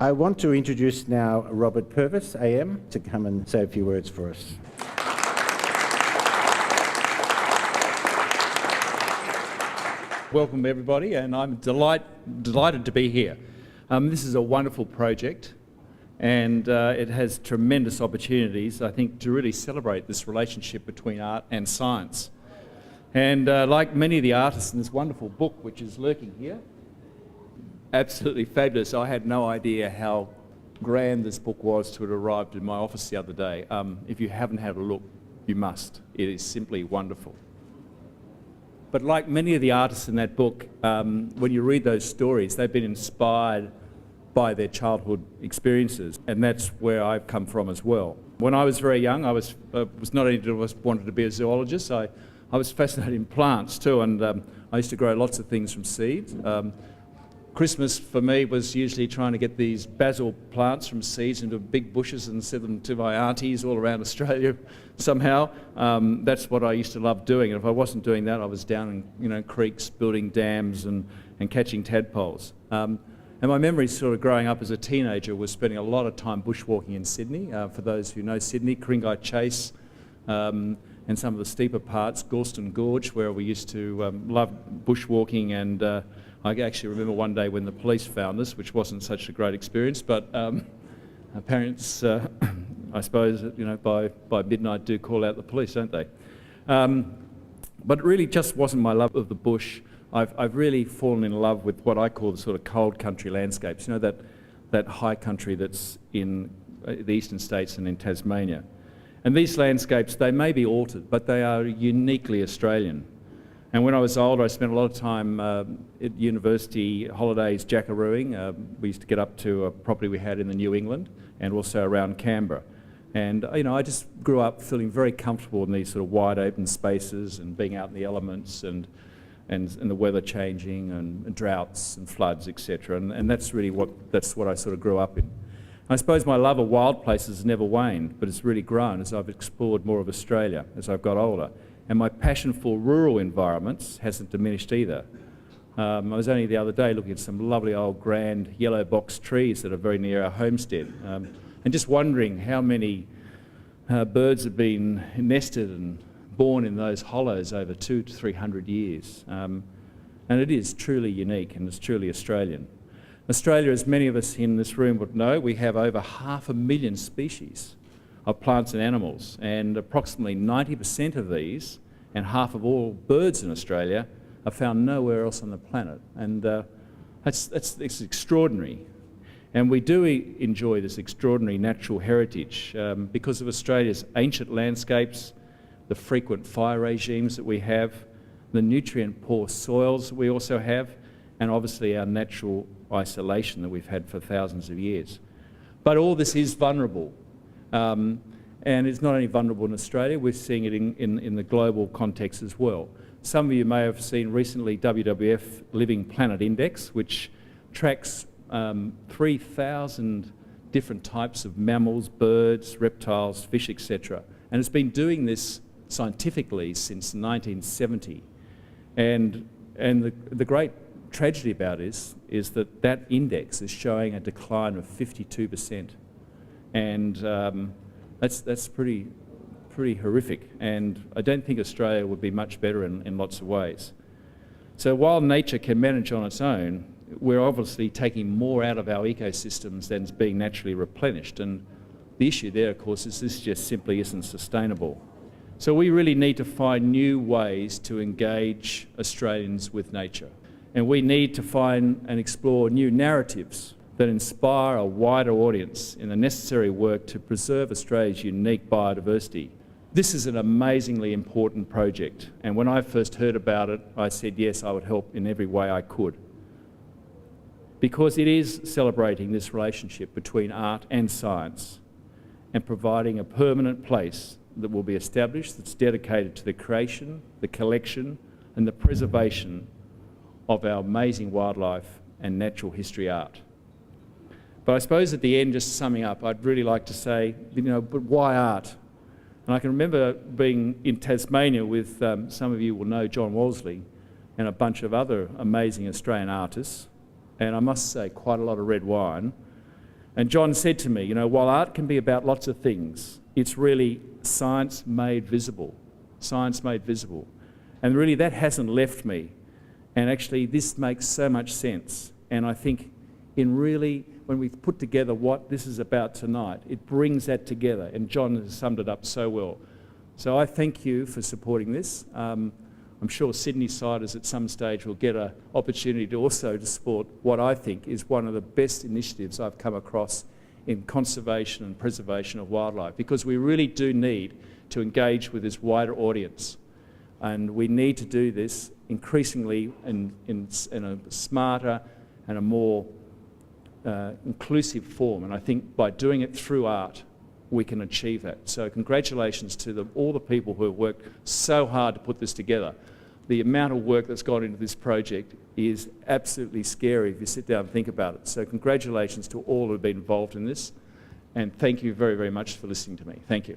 I want to introduce now Robert Purves AM to come and say a few words for us. Welcome everybody, and I'm delighted to be here. This is a wonderful project, and it has tremendous opportunities, I think, to really celebrate this relationship between art and science. And like many of the artists in this wonderful book which is lurking here, absolutely fabulous. I had no idea how grand this book was till it arrived in my office the other day. If you haven't had a look, you must. It is simply wonderful. But like many of the artists in that book, when you read those stories, they've been inspired by their childhood experiences, and that's where I've come from as well. When I was very young, I was not only wanted to be a zoologist, I was fascinated in plants too, and I used to grow lots of things from seeds. Christmas for me was usually trying to get these basil plants from seeds into big bushes and send them to my aunties all around Australia somehow. That's what I used to love doing, and if I wasn't doing that, I was down in creeks building dams and catching tadpoles. And my memories sort of growing up as a teenager was spending a lot of time bushwalking in Sydney. For those who know Sydney, Kringai Chase, and some of the steeper parts, Gorston Gorge, where we used to love bushwalking, and I actually remember one day when the police found us, which wasn't such a great experience, but our parents, I suppose, by midnight do call out the police, don't they? But it really just wasn't my love of the bush. I've really fallen in love with what I call the sort of cold country landscapes, that high country that's in the eastern states and in Tasmania. And these landscapes, they may be altered, but they are uniquely Australian. And when I was older, I spent a lot of time at university holidays jackarooing. We used to get up to a property we had in the New England and also around Canberra. And I just grew up feeling very comfortable in these sort of wide open spaces and being out in the elements and the weather changing and droughts and floods, etc. And that's really what I sort of grew up in. I suppose my love of wild places has never waned, but it's really grown as I've explored more of Australia as I've got older. And my passion for rural environments hasn't diminished either. I was only the other day looking at some lovely old grand yellow box trees that are very near our homestead, and just wondering how many birds have been nested and born in those hollows over 200 to 300 years. And it is truly unique, and it's truly Australian. Australia, as many of us in this room would know, we have over 500,000 species of plants and animals, and approximately 90% of these and half of all birds in Australia are found nowhere else on the planet, and it's extraordinary. And we do enjoy this extraordinary natural heritage because of Australia's ancient landscapes, the frequent fire regimes that we have, the nutrient-poor soils that we also have, and obviously our natural isolation that we've had for thousands of years. But all this is vulnerable. And it's not only vulnerable in Australia, we're seeing it in the global context as well. Some of you may have seen recently WWF Living Planet Index, which tracks 3,000 different types of mammals, birds, reptiles, fish, etc. And it's been doing this scientifically since 1970. And the great tragedy about it is that index is showing a decline of 52%. And that's pretty horrific, and I don't think Australia would be much better in lots of ways. So while nature can manage on its own, we're obviously taking more out of our ecosystems than is being naturally replenished, and the issue there, of course, is this just simply isn't sustainable. So we really need to find new ways to engage Australians with nature, and we need to find and explore new narratives that inspire a wider audience in the necessary work to preserve Australia's unique biodiversity. This is an amazingly important project, and when I first heard about it, I said yes, I would help in every way I could. Because it is celebrating this relationship between art and science and providing a permanent place that will be established that's dedicated to the creation, the collection and the preservation of our amazing wildlife and natural history art. But I suppose at the end, just summing up, I'd really like to say, but why art? And I can remember being in Tasmania with, some of you will know John Wolseley and a bunch of other amazing Australian artists, and I must say quite a lot of red wine. And John said to me, you know, while art can be about lots of things, it's really science made visible. Science made visible. And really that hasn't left me. And actually this makes so much sense. And I think when we put together what this is about tonight, it brings that together. And John has summed it up so well. So I thank you for supporting this. I'm sure Sydney-siders at some stage will get an opportunity to also support what I think is one of the best initiatives I've come across in conservation and preservation of wildlife, because we really do need to engage with this wider audience. And we need to do this increasingly in a smarter and a more inclusive form. And I think by doing it through art, we can achieve that. So congratulations to all the people who have worked so hard to put this together. The amount of work that's gone into this project is absolutely scary if you sit down and think about it. So congratulations to all who have been involved in this, and thank you very, very much for listening to me. Thank you.